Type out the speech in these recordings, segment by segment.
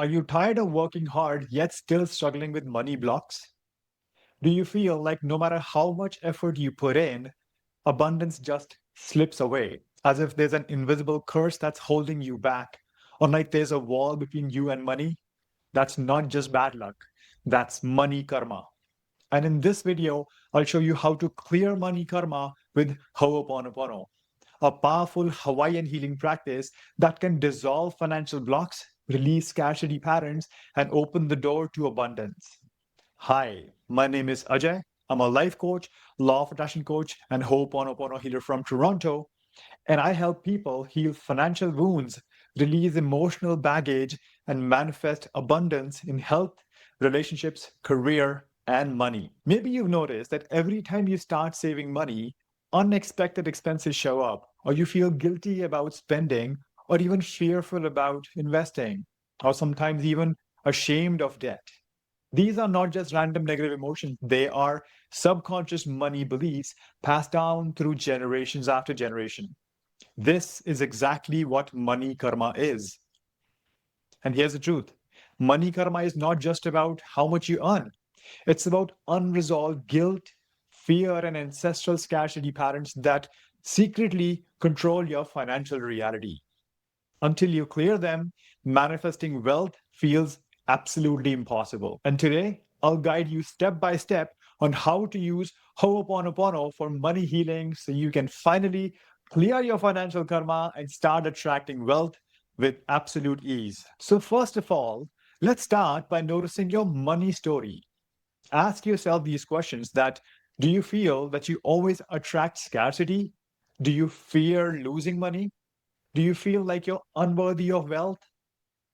Are you tired of working hard yet still struggling with money blocks? Do you feel like no matter how much effort you put in, abundance just slips away, as if there's an invisible curse that's holding you back, or like there's a wall between you and money? That's not just bad luck, that's money karma. And in this video, I'll show you how to clear money karma with Ho'oponopono, a powerful Hawaiian healing practice that can dissolve financial blocks, release scarcity patterns, and open the door to abundance. Hi, my name is Ajay. I'm a life coach, law of attraction coach, and Ho'oponopono healer from Toronto. And I help people heal financial wounds, release emotional baggage, and manifest abundance in health, relationships, career, and money. Maybe you've noticed that every time you start saving money, unexpected expenses show up, or you feel guilty about spending, or even fearful about investing, or sometimes even ashamed of debt. These are not just random negative emotions, they are subconscious money beliefs passed down through generations after generation. This is exactly what money karma is. And here's the truth: money karma is not just about how much you earn, it's about unresolved guilt, fear, and ancestral scarcity patterns that secretly control your financial reality. Until you clear them, manifesting wealth feels absolutely impossible. And today, I'll guide you step by step on how to use Ho'oponopono for money healing so you can finally clear your financial karma and start attracting wealth with absolute ease. So, first of all, let's start by noticing your money story. Ask yourself these questions: that do you feel that you always attract scarcity? Do you fear losing money? Do you feel like you're unworthy of wealth?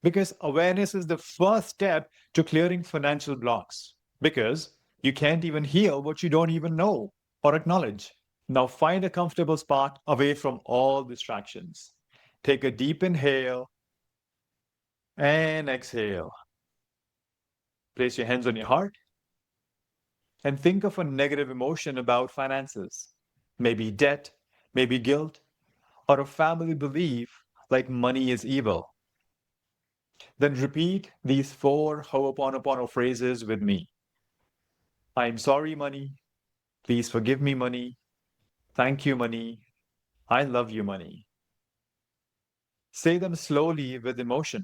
Because awareness is the first step to clearing financial blocks. Because you can't even heal what you don't even know or acknowledge. Now find a comfortable spot away from all distractions. Take a deep inhale and exhale. Place your hands on your heart and think of a negative emotion about finances. Maybe debt, maybe guilt, or a family belief like money is evil. Then repeat these four Ho'oponopono phrases with me. I'm sorry, money. Please forgive me, money. Thank you, money. I love you, money. Say them slowly with emotion.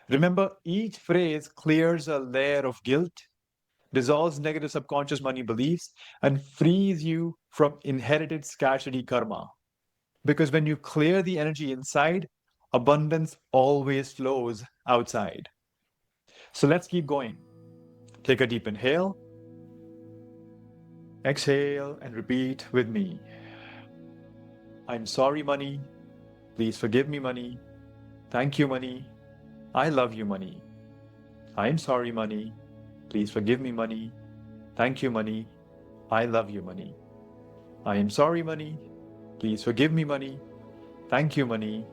Remember, each phrase clears a layer of guilt, dissolves negative subconscious money beliefs, and frees you from inherited scarcity karma. Because when you clear the energy inside, abundance always flows outside. So let's keep going. Take a deep inhale. Exhale and repeat with me. I'm sorry, money. Please forgive me, money. Thank you, money. I love you, money. I'm sorry, money. Please forgive me, money. Thank you, money. I love you, money. I am sorry, money. Please forgive me, money. Thank you, money.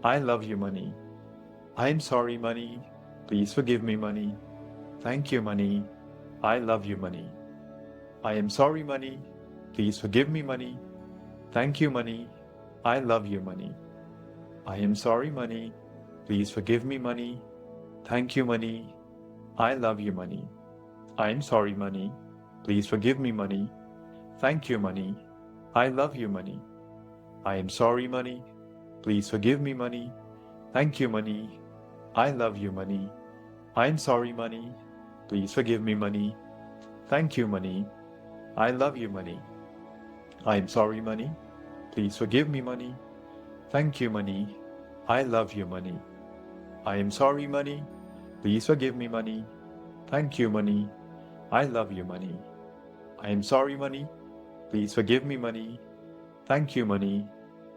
I love you, money. I am sorry, money. Please forgive me, money. Thank you, money. I love you, money. I am sorry, money. Please forgive me, money. Thank you, money. I love you, money. I am sorry, money. Please forgive me, money. Thank you, money. I love you, money. I am sorry, money. Please forgive me, money. Thank you, money. I love you, money. I am sorry, money. Please forgive me, money. Thank you, money. I love you, money. I am sorry, money. Please forgive me, money. Thank you, money. I love you, money. I am sorry, money. Please forgive me, money. Thank you, money. I love you, money. I am sorry, money. Please forgive me, money. Thank you, money. I love you, money. I am sorry, money. Please forgive me, money. Thank you, money.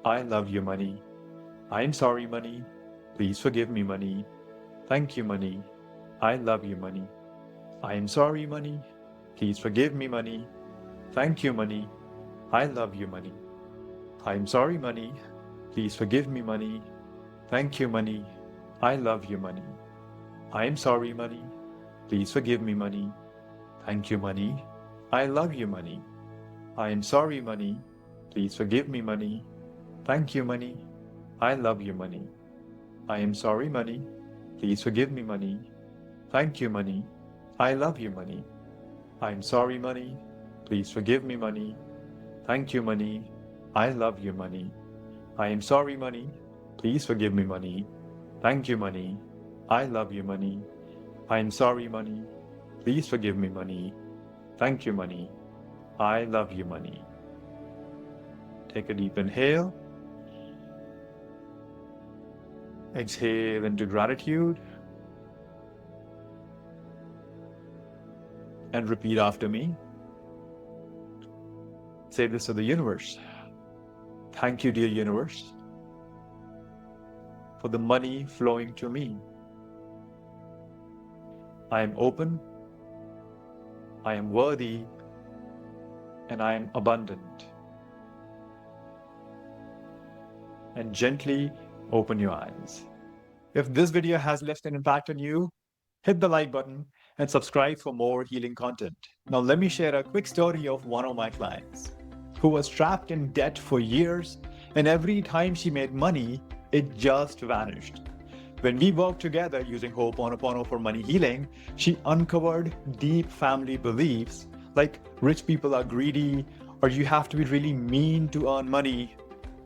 I love you, money. I am sorry, money. Please forgive me, money. Thank you, money. I love you, money. I am sorry, money. Please forgive me, money. Thank you, money. I love you, money. I am sorry, money. Please forgive me, money. Thank you, money. I love you, money. I am sorry, money. Please forgive me, money. Thank you, money. I love you, money. I am sorry, money. Please forgive me, money. Thank you, money. I love you, money. I am sorry, money. Please forgive me, money. Thank you, money. I love you, money. I'm sorry, money. Please forgive me, money. Thank you, money. I love you, money. I am sorry, money. Please forgive me, money. Thank you, money. I love you, money. I am sorry, money. Please forgive me, money. Thank you, money. I love you, money. Take a deep inhale. Exhale into gratitude. And repeat after me. Say this to the universe. Thank you, dear universe, for the money flowing to me. I am open, I am worthy, and I am abundant. And gently open your eyes. If this video has left an impact on you, hit the like button and subscribe for more healing content. Now let me share a quick story of one of my clients who was trapped in debt for years, and every time she made money, it just vanished. When we worked together using Ho'oponopono for money healing, she uncovered deep family beliefs like rich people are greedy or you have to be really mean to earn money.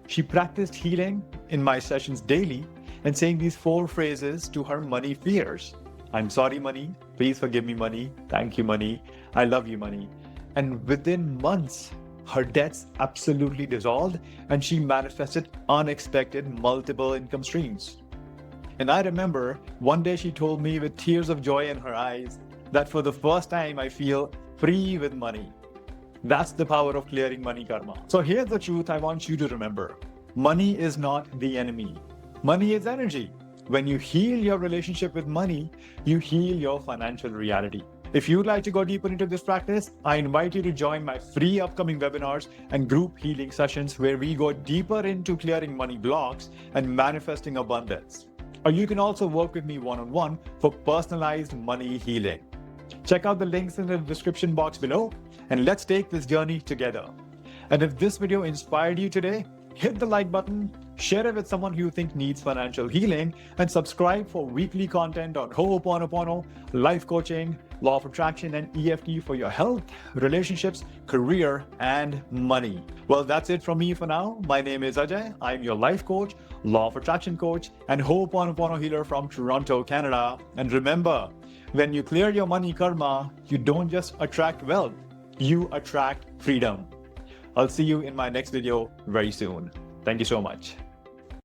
She practiced healing in my sessions daily and saying these 4 phrases to her money fears. I'm sorry, money. Please forgive me, money. Thank you, money. I love you, money. And within months, her debts absolutely dissolved and she manifested unexpected multiple income streams. And I remember one day she told me with tears of joy in her eyes that for the first time I feel free with money. That's the power of clearing money karma. So here's the truth I want you to remember. Money is not the enemy. Money is energy. When you heal your relationship with money, you heal your financial reality. If you'd like to go deeper into this practice, I invite you to join my free upcoming webinars and group healing sessions where we go deeper into clearing money blocks and manifesting abundance. Or you can also work with me one-on-one for personalized money healing. Check out the links in the description box below and let's take this journey together. And if this video inspired you today, hit the like button, share it with someone who you think needs financial healing, and subscribe for weekly content on Ho'oponopono, life coaching, law of attraction, and EFT for your health, relationships, career, and money. Well, that's it from me for now. My name is Ajay. I'm your life coach, law of attraction coach, and Ho'oponopono healer from Toronto, Canada. And remember, when you clear your money karma, you don't just attract wealth, you attract freedom. I'll see you in my next video very soon. Thank you so much.